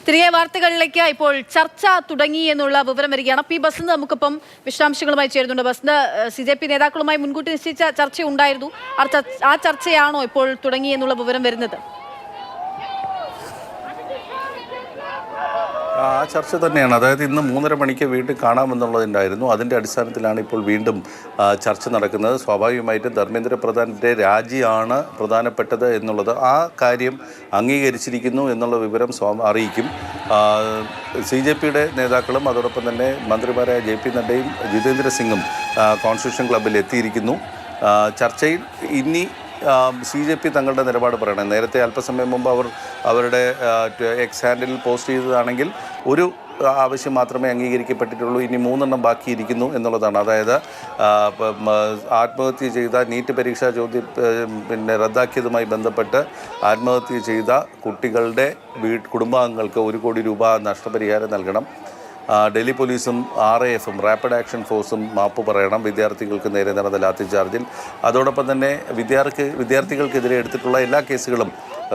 തിരികെ വാർത്തകളിലേക്ക് ഇപ്പോൾ ചർച്ച തുടങ്ങി എന്നുള്ള വിവരം വരികയാണ്. പി ബസന്ത് നമുക്കിപ്പം വിശദാംശങ്ങളുമായി ചേരുന്നുണ്ട്. ബസന്ത്, CJP നേതാക്കളുമായി മുൻകൂട്ടി നിശ്ചയിച്ച ചർച്ച ഉണ്ടായിരുന്നു. ആ ചർച്ചയാണോ ഇപ്പോൾ തുടങ്ങി എന്നുള്ള വിവരം വരുന്നത്? ആ ചർച്ച തന്നെയാണ്. അതായത് ഇന്ന് 3:30 മണിക്ക് വീണ്ടും കാണാമെന്നുള്ളതുണ്ടായിരുന്നു. അതിൻ്റെ അടിസ്ഥാനത്തിലാണ് ഇപ്പോൾ വീണ്ടും ചർച്ച നടക്കുന്നത്. സ്വാഭാവികമായിട്ടും ധർമ്മേന്ദ്ര പ്രധാൻ്റെ രാജിയാണ് പ്രധാനപ്പെട്ടത് എന്നുള്ളത്, ആ കാര്യം അംഗീകരിച്ചിരിക്കുന്നു എന്നുള്ള വിവരം അറിയിക്കും. CJPയുടെ നേതാക്കളും അതോടൊപ്പം തന്നെ മന്ത്രിമാരായ JP നഡ്ഡയും ജിതേന്ദ്ര സിംഗും കോൺസ്റ്റിറ്റ്യൂഷൻ ക്ലബ്ബിൽ എത്തിയിരിക്കുന്നു. ചർച്ചയിൽ ഇനി CJP തങ്ങളുടെ നിലപാട് പറയണം. നേരത്തെ അല്പസമയം മുമ്പ് അവരുടെ എക്സ് ഹാൻഡിൽ പോസ്റ്റ് ചെയ്തതാണെങ്കിൽ ഒരു ആവശ്യം മാത്രമേ അംഗീകരിക്കപ്പെട്ടിട്ടുള്ളൂ, ഇനി 3 ബാക്കിയിരിക്കുന്നു എന്നുള്ളതാണ്. അതായത് ആത്മഹത്യ ചെയ്ത നീറ്റ് പരീക്ഷാ റദ്ദാക്കിയതുമായി ബന്ധപ്പെട്ട് ആത്മഹത്യ ചെയ്ത കുട്ടികളുടെ കുടുംബാംഗങ്ങൾക്ക് 1 കോടി രൂപ നഷ്ടപരിഹാരം നൽകണം. ഡൽഹി പോലീസും RAFും റാപ്പിഡ് ആക്ഷൻ ഫോഴ്സും മാപ്പ് പറയണം വിദ്യാർത്ഥികൾക്ക് നേരെ നടന്ന ലാത്തി ചാർജിൽ. അതോടൊപ്പം തന്നെ വിദ്യാർത്ഥികൾക്കെതിരെ എടുത്തിട്ടുള്ള എല്ലാ കേസുകളും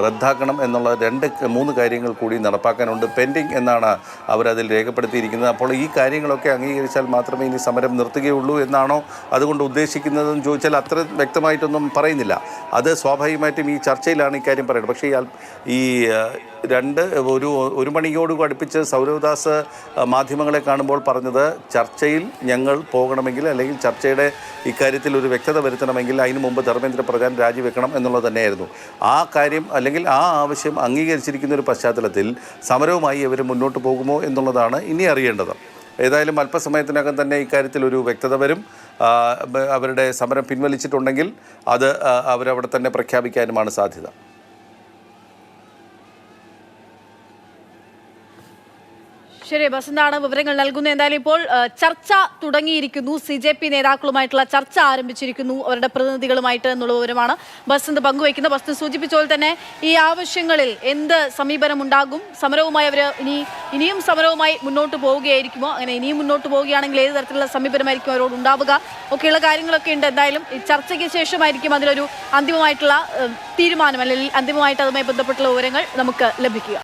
റദ്ദാക്കണം എന്നുള്ള 2-3 കാര്യങ്ങൾ കൂടി നടപ്പാക്കാനുണ്ട്. പെൻഡിങ് എന്നാണ് അവരതിൽ രേഖപ്പെടുത്തിയിരിക്കുന്നത്. അപ്പോൾ ഈ കാര്യങ്ങളൊക്കെ അംഗീകരിച്ചാൽ മാത്രമേ ഇനി സമരം നിർത്തുകയുള്ളൂ എന്നാണോ അതുകൊണ്ട് ഉദ്ദേശിക്കുന്നതെന്ന് ചോദിച്ചാൽ അത്ര വ്യക്തമായിട്ടൊന്നും പറയുന്നില്ല. അത് സ്വാഭാവികമായിട്ടും ഈ ചർച്ചയിലാണ് ഇക്കാര്യം പറയുന്നത്. പക്ഷേ ഈ 1 മണിയോട് അടുപ്പിച്ച് സൗരവ്ദാസ് മാധ്യമങ്ങളെ കാണുമ്പോൾ പറഞ്ഞത്, ചർച്ചയിൽ ഞങ്ങൾ പോകണമെങ്കിൽ അല്ലെങ്കിൽ ചർച്ചയുടെ ഇക്കാര്യത്തിൽ ഒരു വ്യക്തത വരുത്തണമെങ്കിൽ അതിനു മുമ്പ് ധർമ്മേന്ദ്ര പ്രധാൻ രാജിവെക്കണം എന്നുള്ളത് തന്നെയായിരുന്നു. ആ കാര്യം അല്ലെങ്കിൽ ആ ആവശ്യം അംഗീകരിച്ചിരിക്കുന്ന ഒരു പശ്ചാത്തലത്തിൽ സമരവുമായി ഇവർ മുന്നോട്ട് പോകുമോ എന്നുള്ളതാണ് ഇനി അറിയേണ്ടത്. ഏതായാലും അല്പസമയത്തിനകം തന്നെ ഇക്കാര്യത്തിൽ ഒരു വ്യക്തത വരും. അവരുടെ സമരം പിൻവലിച്ചിട്ടുണ്ടെങ്കിൽ അത് അവരവിടെ തന്നെ പ്രഖ്യാപിക്കാനുമാണ് സാധ്യത. ശരി, ബസന്താണ് വിവരങ്ങൾ നൽകുന്നത്. എന്തായാലും ഇപ്പോൾ ചർച്ച തുടങ്ങിയിരിക്കുന്നു. CJP നേതാക്കളുമായിട്ടുള്ള ചർച്ച ആരംഭിച്ചിരിക്കുന്നു, അവരുടെ പ്രതിനിധികളുമായിട്ട് എന്നുള്ള വിവരമാണ് ബസന്ത് പങ്കുവയ്ക്കുന്നത്. ബസന്ത് സൂചിപ്പിച്ച പോലെ തന്നെ ഈ ആവശ്യങ്ങളിൽ എന്ത് സമീപനം ഉണ്ടാകും? സമരവുമായി അവർ ഇനിയും സമരവുമായി മുന്നോട്ട് പോവുകയായിരിക്കുമോ? അങ്ങനെ ഇനിയും മുന്നോട്ട് പോവുകയാണെങ്കിൽ ഏത് തരത്തിലുള്ള സമീപനമായിരിക്കും അവരോട് ഉണ്ടാവുക? ഒക്കെയുള്ള കാര്യങ്ങളൊക്കെ ഉണ്ട്. എന്തായാലും ഈ ചർച്ചയ്ക്ക് ശേഷമായിരിക്കും അതിലൊരു അന്തിമമായിട്ടുള്ള തീരുമാനം അല്ലെങ്കിൽ അന്തിമമായിട്ട് അതുമായി ബന്ധപ്പെട്ടുള്ള വിവരങ്ങൾ നമുക്ക് ലഭിക്കുക.